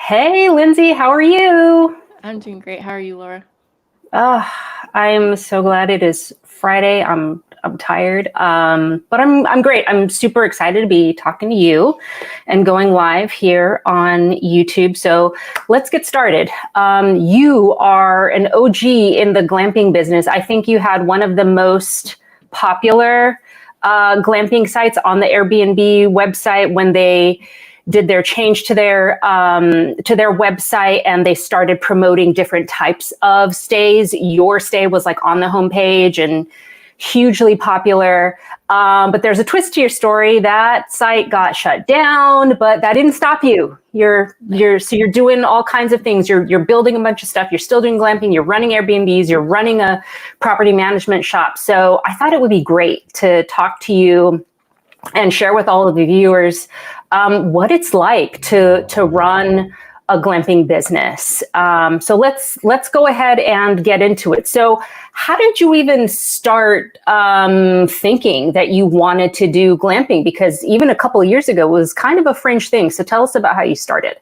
Hey, Lindsey, how are you? I'm doing great. How are you, Laura? Uh, I'm so glad it is Friday. I'm tired, but I'm great. I'm super excited to be talking to you and going live here on YouTube. So let's get started. You are an OG in the glamping business. I think you had one of the most popular glamping sites on the Airbnb website when they did their change to their website, and they started promoting different types of stays. Your stay was like on the homepage and hugely popular. But there's a twist to your story. That site got shut down, but that didn't stop you. You're doing all kinds of things. You're building a bunch of stuff. You're still doing glamping. You're running Airbnbs. You're running a property management shop. So I thought it would be great to talk to you and share with all of the viewers what it's like to run a glamping business. So let's go ahead and get into it. So how did you even start thinking that you wanted to do glamping? Because even a couple of years ago, it was kind of a fringe thing. So tell us about how you started.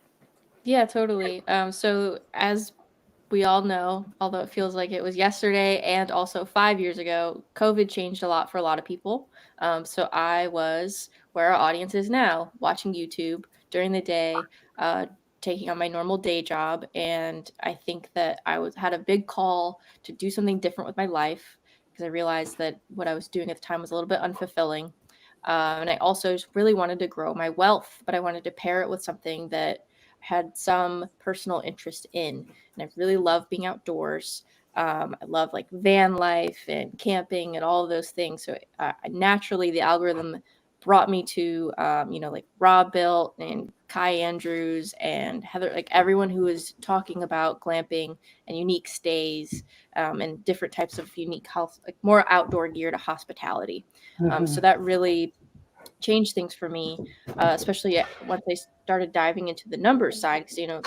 Yeah, totally. So as we all know, although it feels like it was yesterday and also 5 years ago, COVID changed a lot for a lot of people. So I was where our audience is now, watching YouTube during the day, taking on my normal day job. And I think that had a big call to do something different with my life because I realized that what I was doing at the time was a little bit unfulfilling. And I also just really wanted to grow my wealth, but I wanted to pair it with something that had some personal interest in. And I really love being outdoors. I love like van life and camping and all of those things. So naturally, the algorithm brought me to, like Rob Built and Kai Andrews and Heather, like everyone who is talking about glamping and unique stays and different types of unique health, like more outdoor gear to hospitality. So that really changed things for me, especially once I started diving into the numbers side, because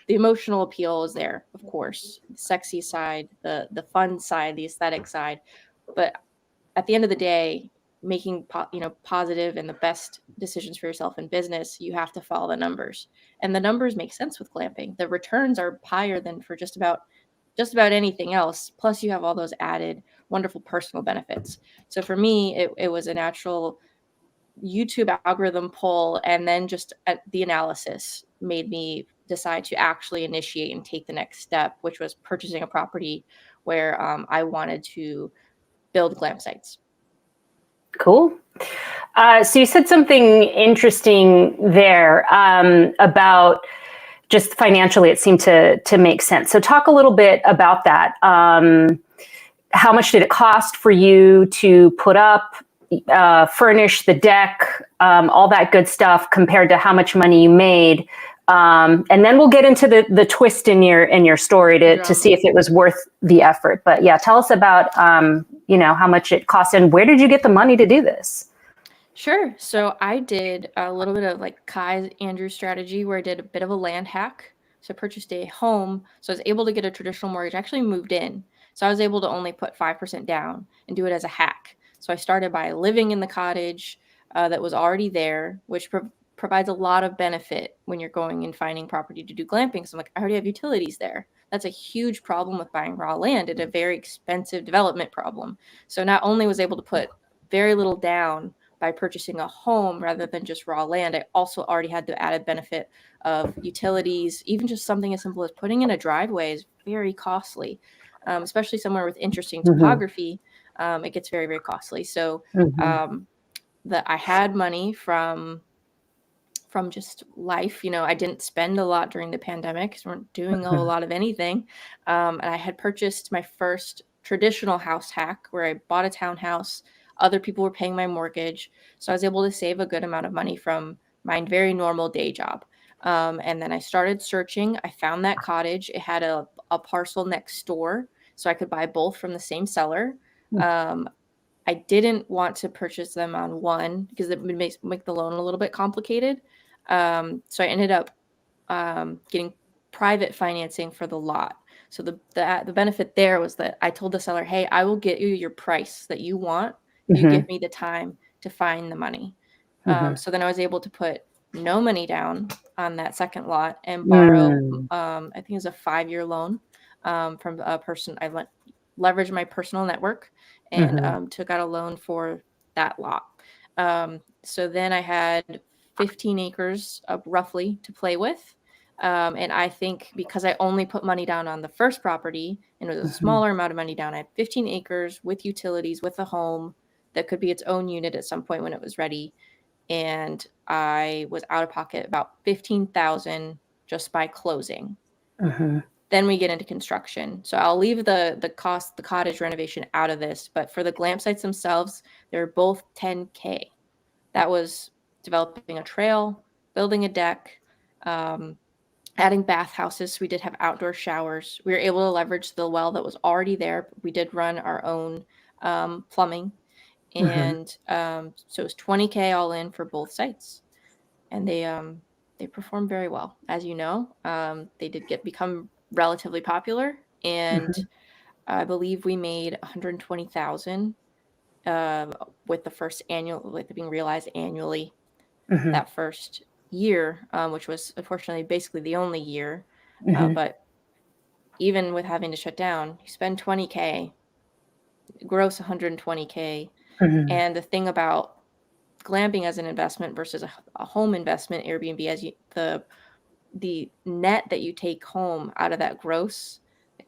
the emotional appeal is there, of course, the sexy side, the fun side, the aesthetic side, but at the end of the day, making positive and the best decisions for yourself in business, you have to follow the numbers, and the numbers make sense with glamping. The returns are higher than for just about anything else. Plus, you have all those added wonderful personal benefits. So for me, it was a natural YouTube algorithm pull, and then just the analysis made me decide to actually initiate and take the next step, which was purchasing a property where I wanted to build glam sites. Cool. So you said something interesting there about just financially, it seemed to make sense. So talk a little bit about that. How much did it cost for you to put up, furnish the deck, all that good stuff, compared to how much money you made? And then we'll get into the twist in your story to see if it was worth the effort. But yeah, tell us about how much it cost and where did you get the money to do this? Sure. So I did a little bit of like Kai Andrews strategy where I did a bit of a land hack. So I purchased a home. So I was able to get a traditional mortgage. I actually moved in. So I was able to only put 5% down and do it as a hack. So I started by living in the cottage that was already there, which provides a lot of benefit when you're going and finding property to do glamping. So I'm like, I already have utilities there. That's a huge problem with buying raw land and a very expensive development problem. So not only was able to put very little down by purchasing a home rather than just raw land, I also already had the added benefit of utilities. Even just something as simple as putting in a driveway is very costly, especially somewhere with interesting topography. It gets very, very costly. So that I had money from just life. I didn't spend a lot during the pandemic because we weren't doing a whole lot of anything. And I had purchased my first traditional house hack where I bought a townhouse. Other people were paying my mortgage. So I was able to save a good amount of money from my very normal day job. And then I started searching. I found that cottage. It had a parcel next door, so I could buy both from the same seller. I didn't want to purchase them on one because it would make the loan a little bit complicated. So I ended up getting private financing for the lot. So the benefit there was that I told the seller, hey, I will get you your price that you want. You give me the time to find the money. So then I was able to put no money down on that second lot and borrow, I think it was a 5-year loan from a person. I leveraged my personal network and took out a loan for that lot. So then I had 15 acres roughly to play with. And I think because I only put money down on the first property and it was a smaller amount of money down, I had 15 acres with utilities, with a home that could be its own unit at some point when it was ready. And I was out of pocket about $15,000 just by closing. Then we get into construction. So I'll leave the cost, the cottage renovation out of this, but for the glam sites themselves, they're both $10K. That was developing a trail, building a deck, adding bathhouses. So we did have outdoor showers. We were able to leverage the well that was already there. We did run our own plumbing. And so it was $20K all in for both sites. And they performed very well. As you know, they did become relatively popular. And I believe we made $120,000 with the first annual, with it being realized annually that first year, which was unfortunately basically the only year. But even with having to shut down, you spend $20K, gross $120K. And the thing about glamping as an investment versus a home investment, Airbnb, as the net that you take home out of that gross,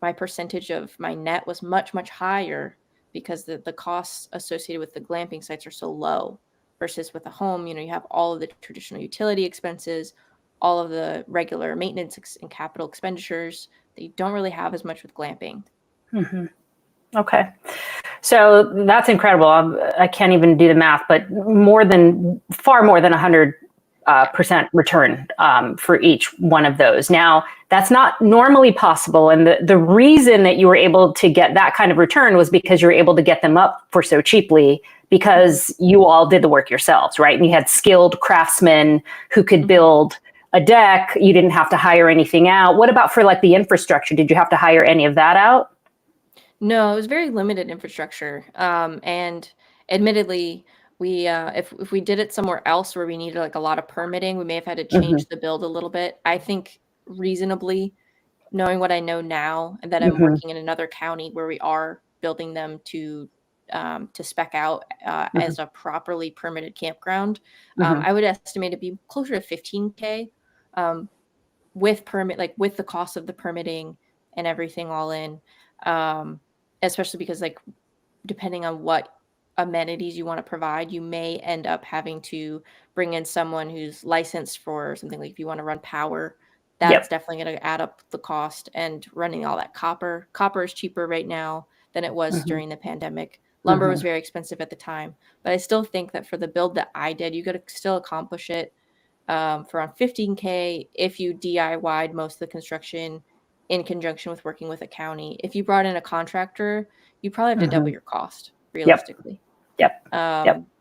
my percentage of my net was much, much higher because the costs associated with the glamping sites are so low versus with a home. You know, you have all of the traditional utility expenses, all of the regular maintenance and capital expenditures that you don't really have as much with glamping. Okay. So that's incredible. I can't even do the math, but far more than 100% return for each one of those. Now, that's not normally possible. And the reason that you were able to get that kind of return was because you were able to get them up for so cheaply because you all did the work yourselves, right? And you had skilled craftsmen who could build a deck. You didn't have to hire anything out. What about for like the infrastructure? Did you have to hire any of that out? No, it was very limited infrastructure. And admittedly, we if we did it somewhere else where we needed like a lot of permitting, we may have had to change the build a little bit. I think reasonably, knowing what I know now and that I'm working in another county where we are building them to spec out as a properly permitted campground, I would estimate it be closer to 15K with with the cost of the permitting and everything all in. Especially because like depending on what amenities you want to provide, you may end up having to bring in someone who's licensed for something. Like if you want to run power, that's definitely going to add up the cost, and running all that copper is cheaper right now than it was during the pandemic. Lumber was very expensive at the time, but I still think that for the build that I did, you could still accomplish it for around 15K if you DIY'd most of the construction in conjunction with working with a county. If you brought in a contractor, you probably have to double your cost realistically.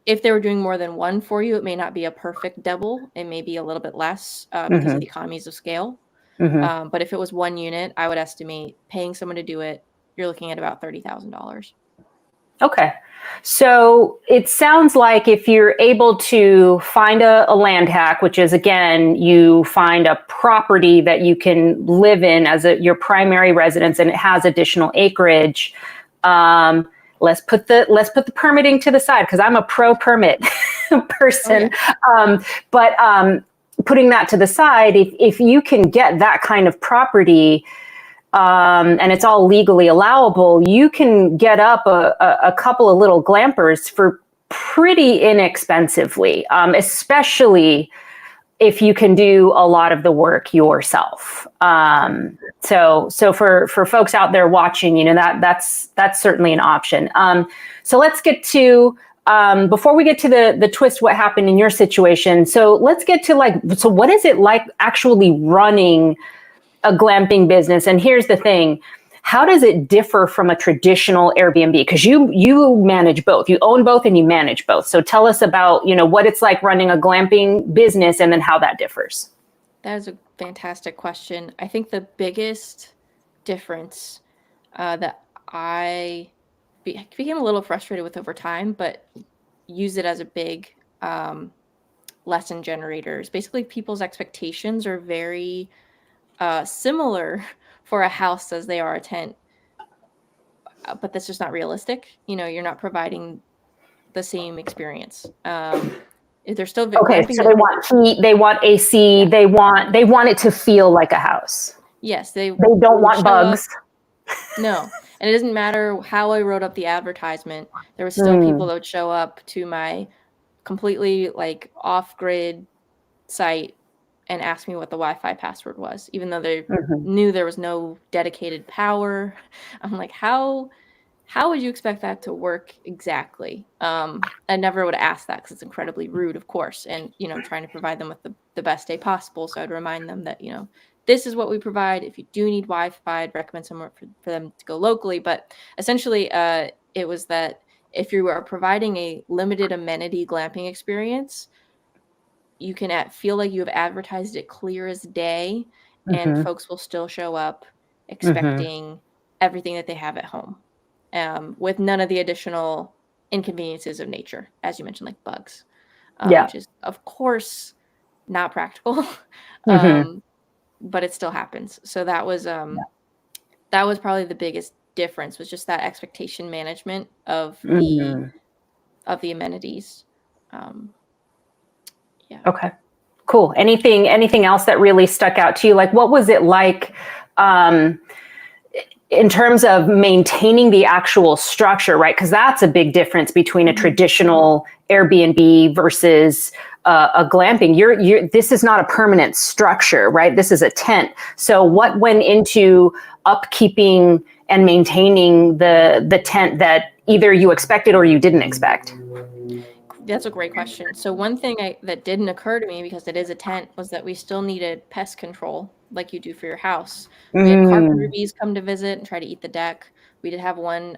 If they were doing more than one for you, it may not be a perfect double. It may be a little bit less because of the economies of scale. But if it was one unit, I would estimate paying someone to do it, you're looking at about $30,000. Okay. So it sounds like if you're able to find a land hack, which is, again, you find a property that you can live in as your primary residence and it has additional acreage, let's put the permitting to the side because I'm a pro permit person. But putting that to the side, if you can get that kind of property, and it's all legally allowable, you can get up a couple of little glampers for pretty inexpensively, especially if you can do a lot of the work yourself. So for folks out there watching, that's certainly an option. So let's get to, before we get to the twist, what happened in your situation. So let's get to so what is it like actually running a glamping business? And here's the thing, how does it differ from a traditional Airbnb? Because you manage both, you own both and you manage both. So tell us about, what it's like running a glamping business and then how that differs. That is a fantastic question. I think the biggest difference that I became a little frustrated with over time, but use it as a big lesson generators. Basically, people's expectations are very similar for a house as they are a tent, but that's just not realistic. You're not providing the same experience. They're still Okay, glamping. so they want heat, they want AC, Yeah. they want it to feel like a house. Yes, They don't want bugs. No, and it doesn't matter how I wrote up the advertisement. There was still people that would show up to my completely like off-grid site and ask me what the Wi-Fi password was, even though they knew there was no dedicated power. I'm like, how would you expect that to work exactly? I never would ask that because it's incredibly rude, of course. And, trying to provide them with the best day possible. So I'd remind them that, this is what we provide. If you do need Wi-Fi, I'd recommend somewhere for them to go locally. But essentially, it was that if you are providing a limited amenity glamping experience, you can feel like you have advertised it clear as day, and folks will still show up expecting everything that they have at home, with none of the additional inconveniences of nature, as you mentioned, like bugs, which is, of course, not practical, but it still happens. So that was probably the biggest difference, was just that expectation management of the amenities. Yeah. Okay. Cool. Anything else that really stuck out to you? Like, what was it like in terms of maintaining the actual structure, right? Because that's a big difference between a traditional Airbnb versus a glamping. This is not a permanent structure, right? This is a tent. So what went into upkeeping and maintaining the tent that either you expected or you didn't expect? That's a great question. So one thing that didn't occur to me, because it is a tent, was that we still needed pest control like you do for your house. We had carpenter bees come to visit and try to eat the deck. We did have one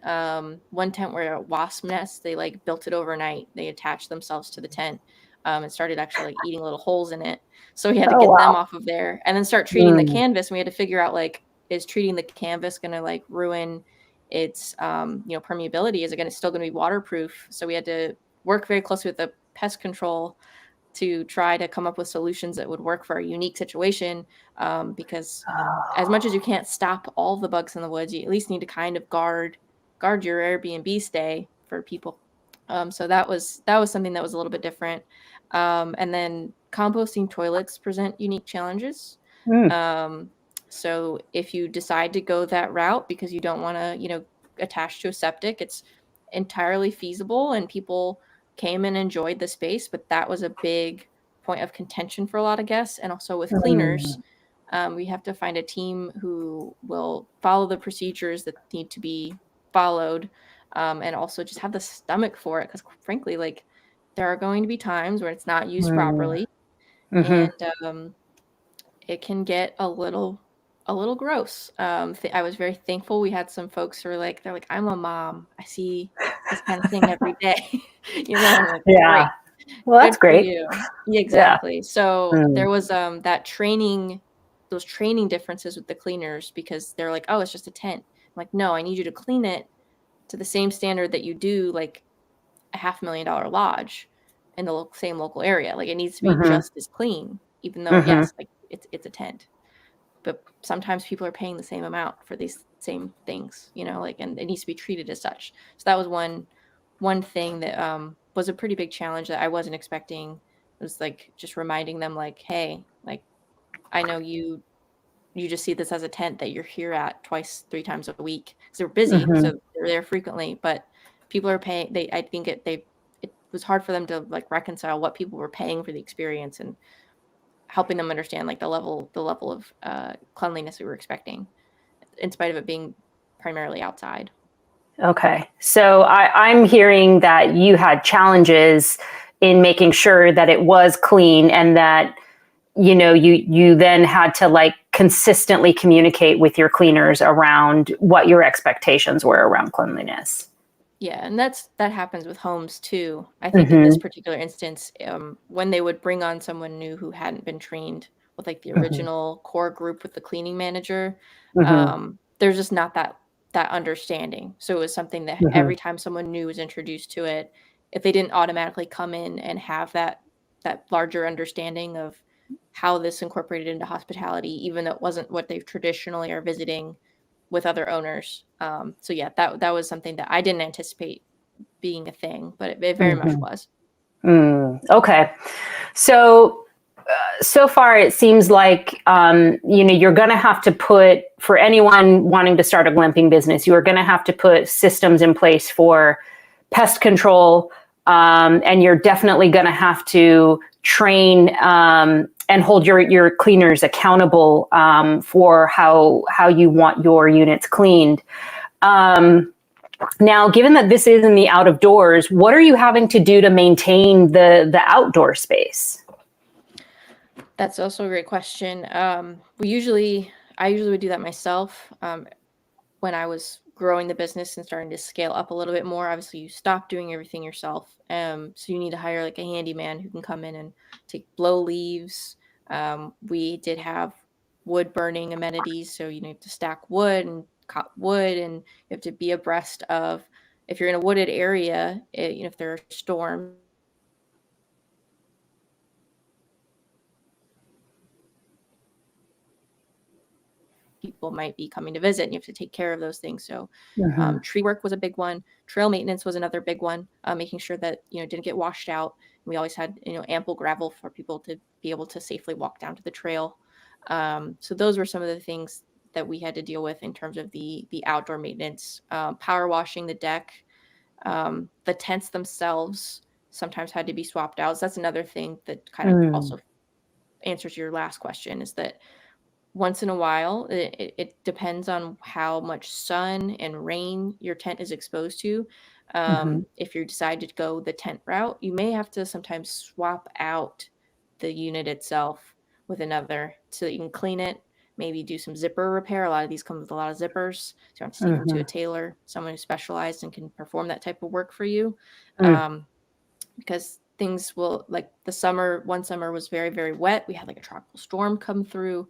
tent where a wasp nest, they like built it overnight. They attached themselves to the tent and started actually like eating little holes in it. So we had to get them off of there and then start treating the canvas. And we had to figure out, like, is treating the canvas going to like ruin its permeability? Is it still going to be waterproof? So we had to work very closely with the pest control to try to come up with solutions that would work for a unique situation, because as much as you can't stop all the bugs in the woods, you at least need to kind of guard your Airbnb stay for people. So that was something that was a little bit different. And then composting toilets present unique challenges. So if you decide to go that route because you don't want to, attach to a septic, it's entirely feasible, and people came and enjoyed the space, but that was a big point of contention for a lot of guests. And also with cleaners, we have to find a team who will follow the procedures that need to be followed, and also just have the stomach for it, because frankly, like, there are going to be times where it's not used properly, and it can get a little gross. I was very thankful we had some folks who were like, they're like, I'm a mom, I see this kind of thing every day. Like, Yeah. great. Well, that's Good for great. you. Yeah, exactly. So there was that training, those training differences with the cleaners, because they're like, oh, it's just a tent. I'm like, no, I need you to clean it to the same standard that you do like a $500,000 lodge in the same local area. Like, it needs to be just as clean, even though yes, like it's a tent. But sometimes people are paying the same amount for these same things, like, and it needs to be treated as such. So that was one thing that was a pretty big challenge that I wasn't expecting. It was like just reminding them, like, hey, like, I know you just see this as a tent that you're here at 2-3 times a week because they're busy, so they're there frequently. But people are paying. I think it was hard for them to like reconcile what people were paying for the experience, and helping them understand like the level of cleanliness we were expecting, in spite of it being primarily outside. Okay. So I'm hearing that you had challenges in making sure that it was clean, and that, you then had to like consistently communicate with your cleaners around what your expectations were around cleanliness. Yeah, and that happens with homes too. I think in this particular instance, when they would bring on someone new who hadn't been trained with like the original core group with the cleaning manager, there's just not that understanding. So it was something that every time someone new was introduced to it, if they didn't automatically come in and have that that larger understanding of how this incorporated into hospitality, even though it wasn't what they traditionally are visiting with other owners. So yeah, that was something that I didn't anticipate being a thing, but it very much was. Okay. So, so far it seems like, you're going to have to put, for anyone wanting to start a glamping business, you are going to have to put systems in place for pest control. And you're definitely going to have to train, and hold your cleaners accountable, for how you want your units cleaned. Now, given that this is in the out of doors, what are you having to do to maintain the outdoor space? That's also a great question. I usually would do that myself. When I was growing the business and starting to scale up a little bit more, obviously you stop doing everything yourself. So you need to hire like a handyman who can come in and blow leaves. We did have wood burning amenities. So, you have to stack wood and cut wood, and you have to be abreast of, if you're in a wooded area, if there are storms, people might be coming to visit, and you have to take care of those things. So tree work was a big one. Trail maintenance was another big one, making sure that, didn't get washed out. We always had, ample gravel for people to be able to safely walk down to the trail. So those were some of the things that we had to deal with in terms of the outdoor maintenance. Power washing the deck. The tents themselves sometimes had to be swapped out. So that's another thing that kind of also answers your last question, is that once in a while, it depends on how much sun and rain your tent is exposed to. If you decide to go the tent route, you may have to sometimes swap out the unit itself with another so that you can clean it, maybe do some zipper repair. A lot of these come with a lot of zippers, so you have to take them to a tailor, someone who's specialized and can perform that type of work for you. Because things will, like one summer was very, very wet. We had like a tropical storm come through.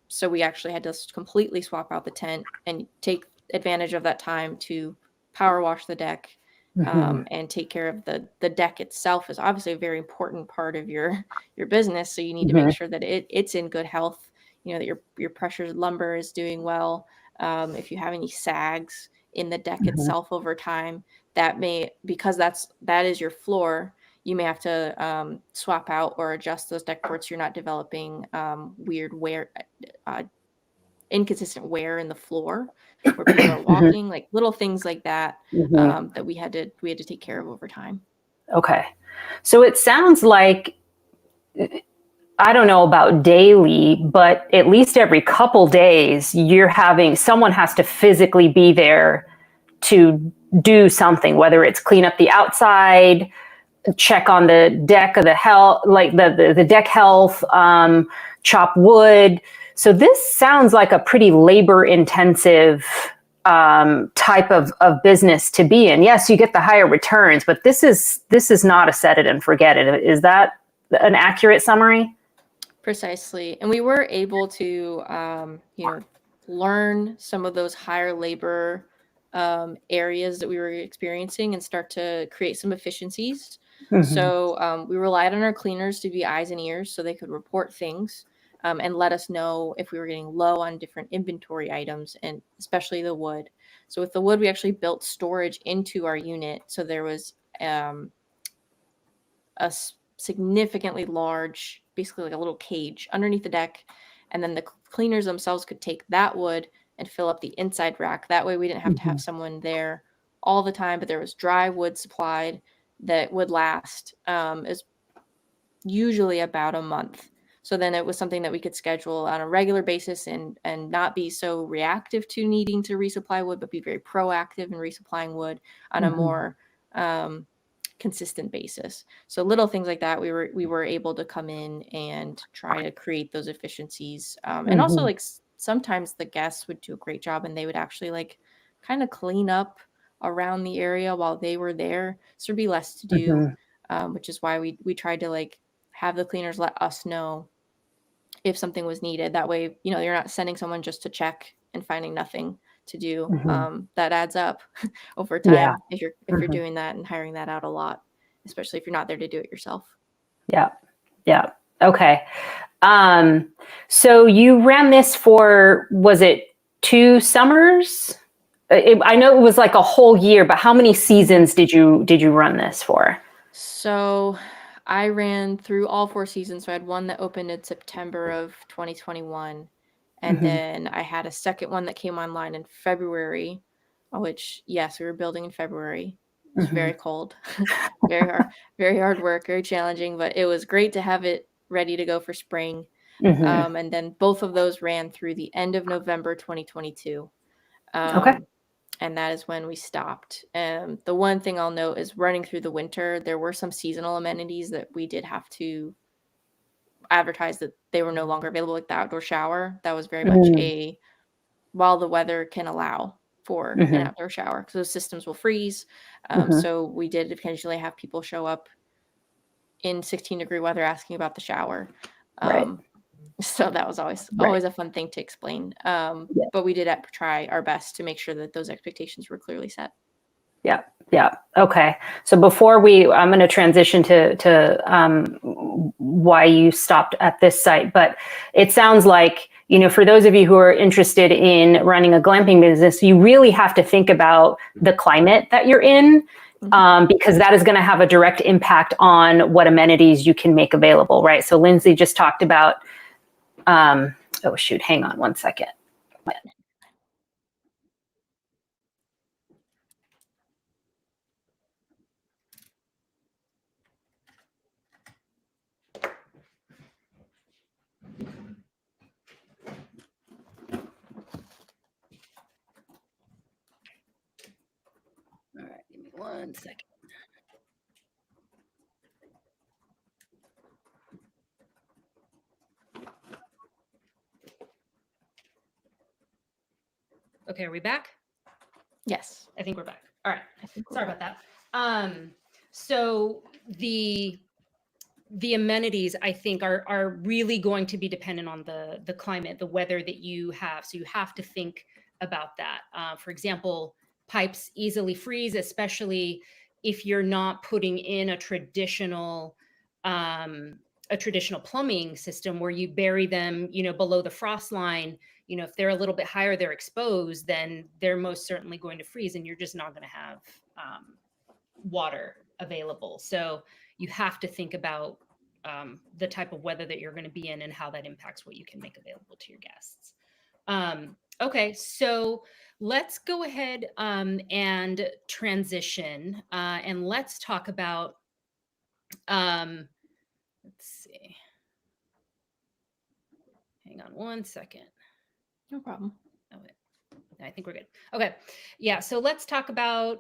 So we actually had to completely swap out the tent and take advantage of that time to power wash the deck, and take care of the deck itself. Is obviously a very important part of your business. So you need to make sure that it's in good health, that your pressure lumber is doing well. If you have any sags in the deck itself over time, because that is your floor, you may have to swap out or adjust those deck boards so you're not developing weird wear, inconsistent wear in the floor where people are walking, like little things like that, that we had to take care of over time. Okay. So it sounds like, I don't know about daily, but at least every couple days, someone has to physically be there to do something, whether it's clean up the outside, check on the deck of the health, like the deck health, chop wood. So this sounds like a pretty labor intensive type of business to be in. Yes, you get the higher returns, but this is not a set it and forget it. Is that an accurate summary? Precisely. And we were able to, learn some of those higher labor areas that we were experiencing and start to create some efficiencies. So we relied on our cleaners to be eyes and ears so they could report things, and let us know if we were getting low on different inventory items, and especially the wood. So with the wood, we actually built storage into our unit. So there was a significantly large, basically like a little cage underneath the deck. And then the cleaners themselves could take that wood and fill up the inside rack. That way we didn't have to have someone there all the time, but there was dry wood supplied that would last, is usually about a month. So then it was something that we could schedule on a regular basis and not be so reactive to needing to resupply wood, but be very proactive in resupplying wood on a more consistent basis. So little things like that, we were able to come in and try to create those efficiencies. And also, like, sometimes the guests would do a great job and they would actually like kind of clean up around the area while they were there. So there'd be less to do, which is why we tried to like have the cleaners let us know if something was needed. That way, you're not sending someone just to check and finding nothing to do. That adds up over time if you're doing that and hiring that out a lot, especially if you're not there to do it yourself. Yeah. Yeah. Okay. So you ran this for, was it 2 summers? I know it was like a whole year, but how many seasons did you run this for? So I ran through all 4 seasons. So I had one that opened in September of 2021. And then I had a second one that came online in February, which, yes, we were building in February. It was very cold, very hard work, very challenging, but it was great to have it ready to go for spring. And then both of those ran through the end of November 2022. Okay. And that is when we stopped. The one thing I'll note is running through the winter, there were some seasonal amenities that we did have to advertise that they were no longer available, like the outdoor shower. That was very much a, while the weather can allow for an outdoor shower, because those systems will freeze. So we did occasionally have people show up in 16-degree weather asking about the shower. Right. So that was always a fun thing to explain. But we did try our best to make sure that those expectations were clearly set. Yeah. Yeah. Okay. So before I'm going to transition to why you stopped at this site, but it sounds like, for those of you who are interested in running a glamping business, you really have to think about the climate that you're in, because that is going to have a direct impact on what amenities you can make available, right? So Lindsey just talked about, oh shoot, hang on one second. All right, give me 1 second. Okay, are we back? Yes. I think we're back. All right. Sorry about that. So the amenities, I think, are really going to be dependent on the climate, the weather that you have. So you have to think about that. For example, pipes easily freeze, especially if you're not putting in a traditional plumbing system where you bury them, below the frost line. If they're a little bit higher, they're exposed, then they're most certainly going to freeze, and you're just not going to have water available. So you have to think about the type of weather that you're going to be in and how that impacts what you can make available to your guests. Okay, so let's go ahead and transition, and let's talk about, let's see. Hang on 1 second. No problem. Oh, I think we're good. Okay. Yeah. So let's talk about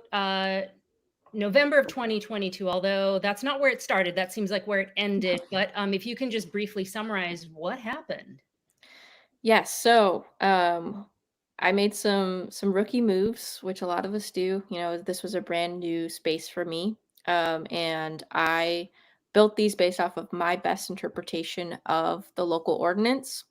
November of 2022, although that's not where it started. That seems like where it ended. But if you can just briefly summarize what happened. Yes. So I made some rookie moves, which a lot of us do. This was a brand new space for me. And I built these based off of my best interpretation of the local ordinance.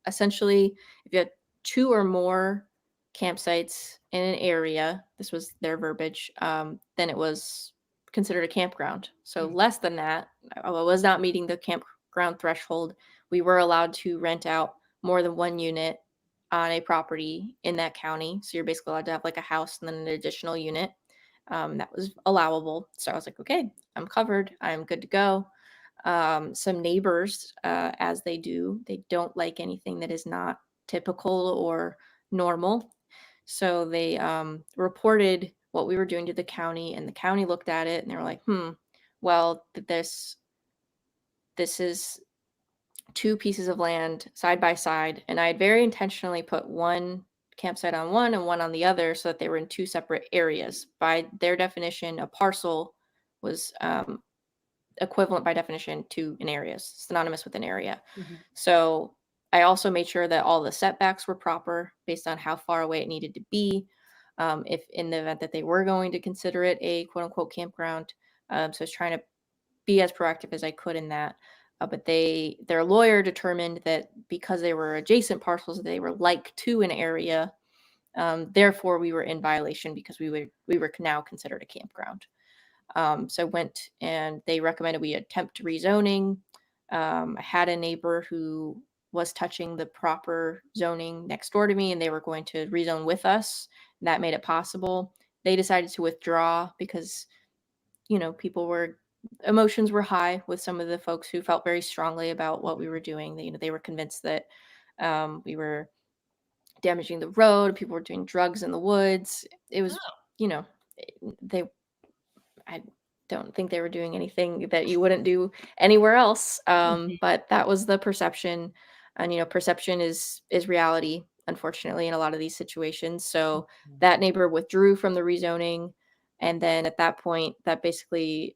Essentially, if you had 2 or more campsites in an area, this was their verbiage, then it was considered a campground. So less than that, I was not meeting the campground threshold. We were allowed to rent out more than 1 unit on a property in that county. So you're basically allowed to have like a house and then an additional unit. That was allowable. So I was like, okay, I'm covered. I'm good to go. Some neighbors, as they don't like anything that is not typical or normal. So they reported what we were doing to the county, and the county looked at it and they were like, well, this is 2 pieces of land side by side. And I had very intentionally put one campsite on one and one on the other so that they were in 2 separate areas. By their definition, a parcel was equivalent by definition to an area, synonymous with an area. So I also made sure that all the setbacks were proper based on how far away it needed to be, if in the event that they were going to consider it a quote unquote campground. So I was trying to be as proactive as I could in that. But their lawyer determined that because they were adjacent parcels, they were like to an area. Therefore, we were in violation because we were now considered a campground. So I went and they recommended we attempt rezoning. I had a neighbor who was touching the proper zoning next door to me, and they were going to rezone with us. And that made it possible. They decided to withdraw because, emotions were high with some of the folks who felt very strongly about what we were doing. They were convinced that we were damaging the road. People were doing drugs in the woods. It was, Oh. you know, they I don't think they were doing anything that you wouldn't do anywhere else. But that was the perception, and perception is reality, unfortunately, in a lot of these situations. So that neighbor withdrew from the rezoning, and then at that point, that basically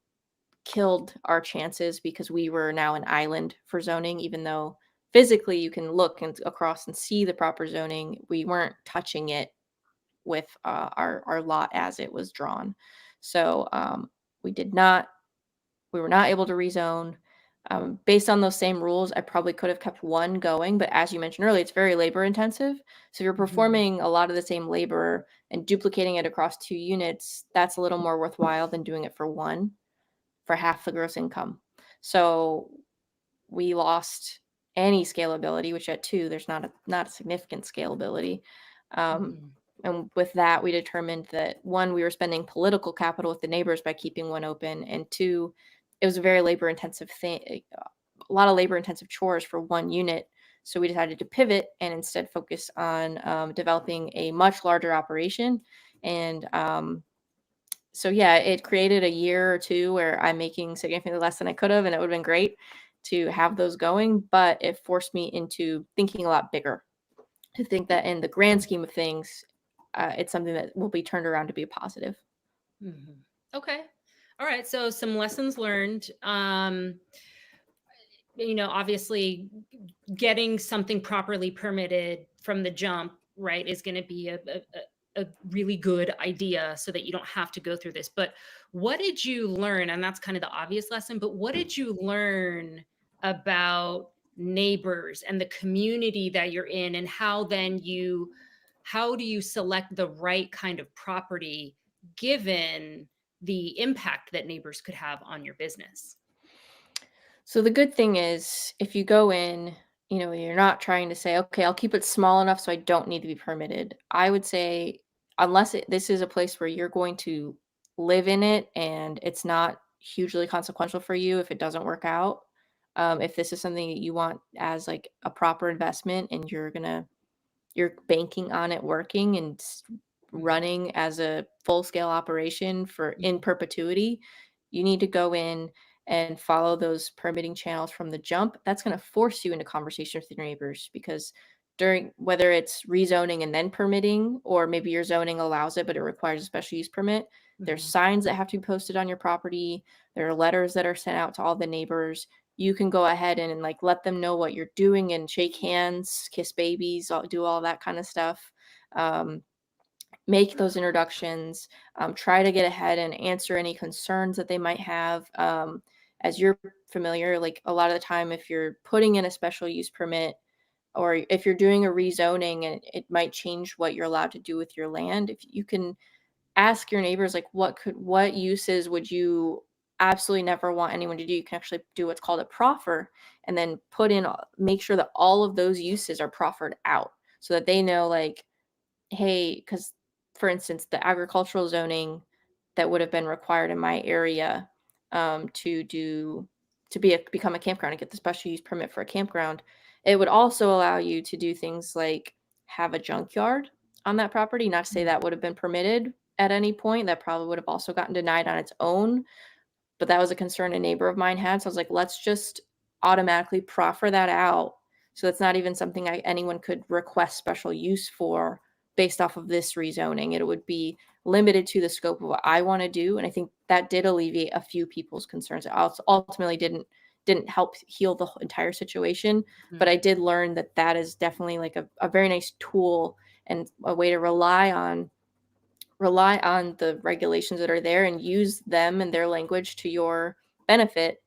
killed our chances because we were now an island for zoning, even though physically you can look across and see the proper zoning. We weren't touching it with our lot as it was drawn. So we did not, we were not able to rezone. Based on those same rules, I probably could have kept one going, but as you mentioned earlier, it's very labor intensive. So if you're performing a lot of the same labor and duplicating it across 2 units, that's a little more worthwhile than doing it for one, for half the gross income. So we lost any scalability, which at 2, there's not a significant scalability. And with that, we determined that 1, we were spending political capital with the neighbors by keeping one open, and 2, it was a very labor intensive thing, a lot of labor intensive chores for one unit. So we decided to pivot and instead focus on developing a much larger operation. And so yeah, it created a year or 2 where I'm making significantly less than I could have, and it would have been great to have those going, but it forced me into thinking a lot bigger, to think that in the grand scheme of things, it's something that will be turned around to be a positive. Okay. All right. So some lessons learned. Obviously getting something properly permitted from the jump, right, is going to be a really good idea so that you don't have to go through this. But what did you learn? And that's kind of the obvious lesson, but what did you learn about neighbors and the community that you're in, and how do you select the right kind of property given the impact that neighbors could have on your business? So the good thing is, if you go in, you're not trying to say, okay, I'll keep it small enough so I don't need to be permitted. I would say, unless this is a place where you're going to live in it and it's not hugely consequential for you if it doesn't work out. If this is something that you want as like a proper investment and you're banking on it working and running as a full scale operation for in perpetuity, you need to go in and follow those permitting channels from the jump. That's going to force you into conversation with your neighbors, because during, whether it's rezoning and then permitting, or maybe your zoning allows it but it requires a special use permit, there's signs that have to be posted on your property. There are letters that are sent out to all the neighbors. You can go ahead and like let them know what you're doing and shake hands, kiss babies, do all that kind of stuff. Make those introductions, try to get ahead and answer any concerns that they might have. As you're familiar, like a lot of the time, if you're putting in a special use permit, or if you're doing a rezoning and it might change what you're allowed to do with your land, if you can ask your neighbors, like what uses would you absolutely never want anyone to do, you can actually do what's called a proffer, and then make sure that all of those uses are proffered out so that they know, like, hey, because for instance, the agricultural zoning that would have been required in my area, become a campground and get the special use permit for a campground, it would also allow you to do things like have a junkyard on that property. Not to say that would have been permitted at any point. That probably would have also gotten denied on its own, but that was a concern a neighbor of mine had. So I was like, let's just automatically proffer that out. So that's not even something anyone could request special use for based off of this rezoning. It would be limited to the scope of what I want to do. And I think that did alleviate a few people's concerns. It ultimately didn't help heal the entire situation. But I did learn that that is definitely like a very nice tool and a way to rely on the regulations that are there and use them and their language to your benefit,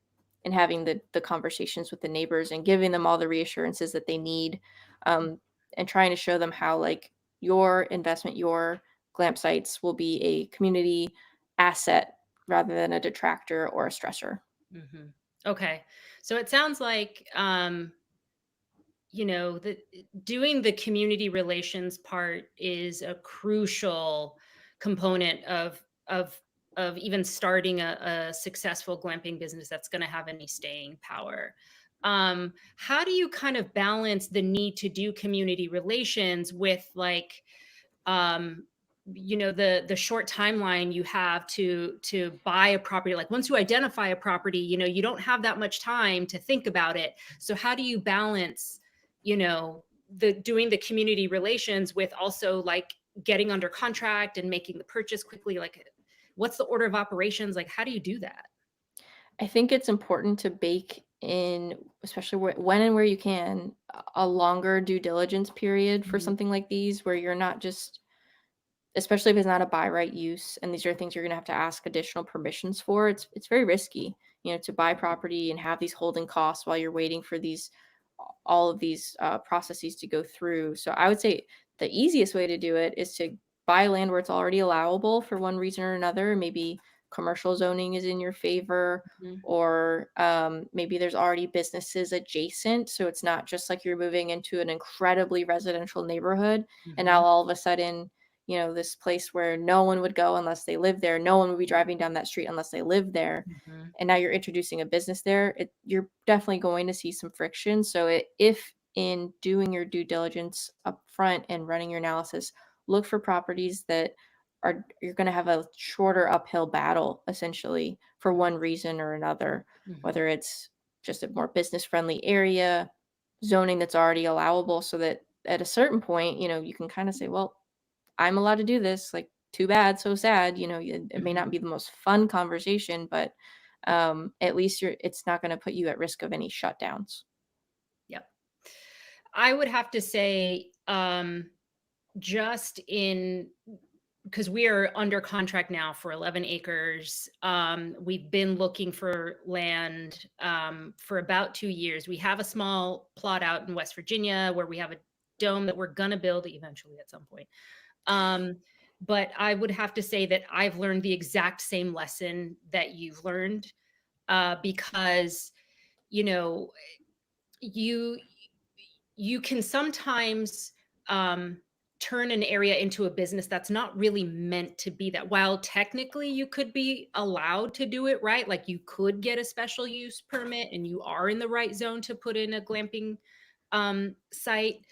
and having the conversations with the neighbors and giving them all the reassurances that they need, and trying to show them how, like, your investment, your glamp sites will be a community asset rather than a detractor or a stressor. Mm-hmm. Okay. So it sounds like, doing the community relations part is a crucial component of even starting a successful glamping business that's going to have any staying power. How do you kind of balance the need to do community relations with like, the short timeline you have to buy a property? Like once you identify a property, you don't have that much time to think about it. So how do you balance, the doing the community relations with also like getting under contract and making the purchase quickly? Like what's the order of operations? Like how do you do that? I think it's important to bake in, especially when and where you can, a longer due diligence period for Mhm, something like these, where you're not just, especially if it's not a by right use, and these are things you're gonna have to ask additional permissions for. It's very risky, to buy property and have these holding costs while you're waiting for these all of these processes to go through. So I would say the easiest way to do it is to buy land where it's already allowable for one reason or another. Maybe commercial zoning is in your favor, mhm, or maybe there's already businesses adjacent. So it's not just like you're moving into an incredibly residential neighborhood and now mhm, all of a sudden, this place where no one would go unless they live there. No one would be driving down that street unless they live there, mhm, and now you're introducing a business there. You're definitely going to see some friction. So if in doing your due diligence up front and running your analysis, look for properties that you're going to have a shorter uphill battle essentially for one reason or another, mhm, whether it's just a more business friendly area, zoning that's already allowable, so that at a certain point, you can kind of say, well, I'm allowed to do this. Like, too bad, so sad. It may not mhm. be the most fun conversation, but at least it's not going to put you at risk of any shutdowns. Yep. I would have to say, just in because we are under contract now for 11 acres. We've been looking for land for about 2 years. We have a small plot out in West Virginia where we have a dome that we're going to build eventually at some point. Um, but I would have to say that I've learned the exact same lesson that you've learned, because, you know, you you can sometimes turn an area into a business that's not really meant to be that. While technically you could be allowed to do it, right? Like you could get a special use permit and you are in the right zone to put in a glamping site.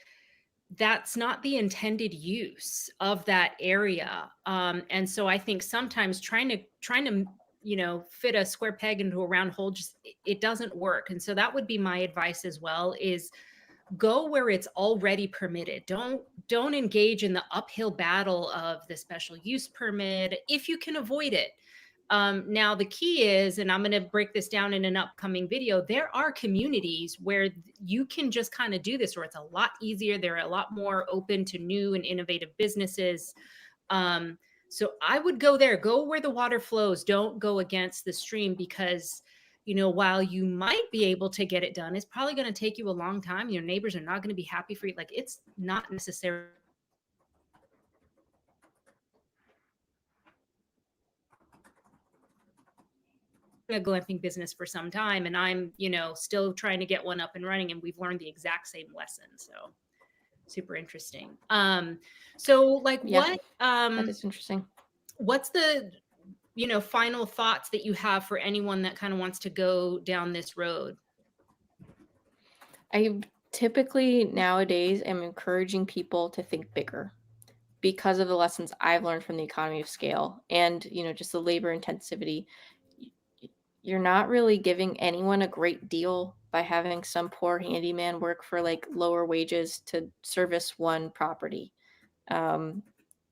That's not the intended use of that area. And so I think sometimes trying to fit a square peg into a round hole, just it doesn't work. And so that would be my advice as well, is go where it's already permitted. Don't engage in the uphill battle of the special use permit if you can avoid it. Now the key is, and I'm going to break this down in an upcoming video, there are communities where you can just kind of do this, or it's a lot easier. They're a lot more open to new and innovative businesses. um, so I would go there, go where the water flows. Don't go against the stream, because while you might be able to get it done, it's probably going to take you a long time. Your neighbors are not going to be happy for you. Like it's not necessarily a glamping business for some time, and I'm still trying to get one up and running, and we've learned the exact same lesson. So super interesting. So like Yeah, that um is interesting. what's the final thoughts that you have for anyone that kind of wants to go down this road? I typically nowadays am encouraging people to think bigger because of the lessons I've learned from the economy of scale and, just the labor intensivity. Y- You're not really giving anyone a great deal by having some poor handyman work for like lower wages to service one property. Um,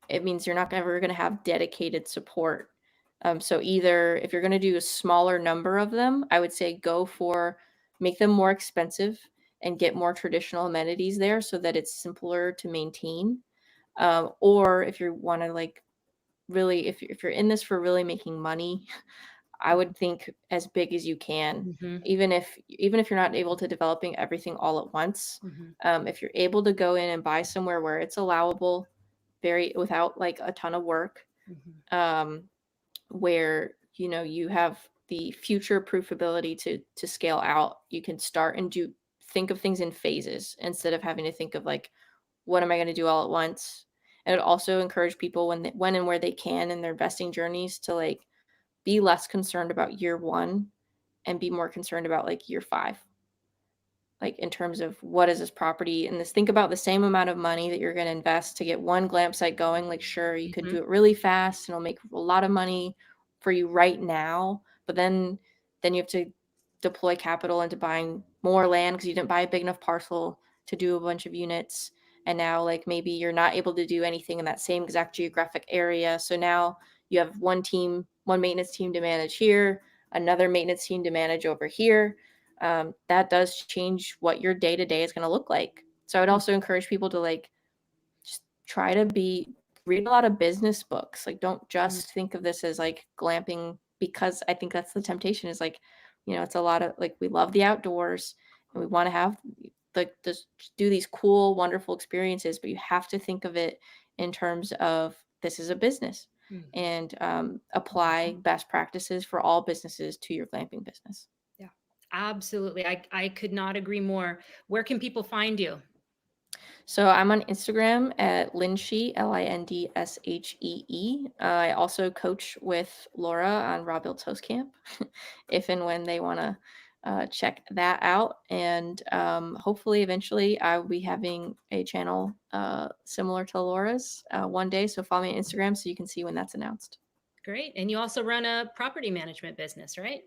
it means you're not ever going to have dedicated support. So either if you're going to do a smaller number of them, I would say make them more expensive and get more traditional amenities there so that it's simpler to maintain. Or if you want to like really, if you're in this for really making money, I would think as big as you can, Hmm. even if you're not able to developing everything all at once. Hmm. If you're able to go in and buy somewhere where it's allowable, very without like a ton of work, Hmm. um, where you have the future proof ability to scale out. You can start and think of things in phases instead of having to think of like, what am I going to do all at once? And it also encourage people when and where they can in their investing journeys to like be less concerned about year 1 and be more concerned about like year 5. Like in terms of what is this property, and think about the same amount of money that you're going to invest to get one Glam site going. Like, sure, you could do it really fast and it'll make a lot of money for you right now, but then you have to deploy capital into buying more land because you didn't buy a big enough parcel to do a bunch of units. And now like maybe you're not able to do anything in that same exact geographic area. So now you have one maintenance team to manage here, another maintenance team to manage over here. That does change what your day-to-day is going to look like. So I would also encourage people to like just try to read a lot of business books. Like, don't just think of this as like glamping, because I think that's the temptation is like, it's a lot of like, we love the outdoors and we want to have like just do these cool, wonderful experiences, but you have to think of it in terms of this is a business and apply best practices for all businesses to your glamping business. Absolutely. I could not agree more. Where can people find you? So I'm on Instagram at Lindsey, Lindshee. I also coach with Laura on Raw Builds Host Camp, if and when they want to check that out. And hopefully eventually I will be having a channel similar to Laura's one day. So follow me on Instagram so you can see when that's announced. Great. And you also run a property management business, right?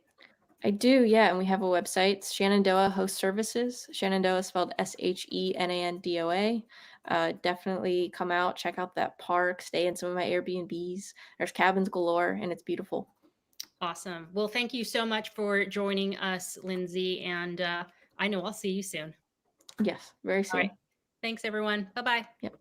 I do, yeah. And we have a website, it's Shenandoah Host Services. Shenandoah is spelled Shenandoa. Definitely come out, check out that park, stay in some of my Airbnbs. There's cabins galore, and it's beautiful. Awesome. Well, thank you so much for joining us, Lindsey. And I know I'll see you soon. Yes, very soon. All right. Thanks, everyone. Bye-bye. Yep.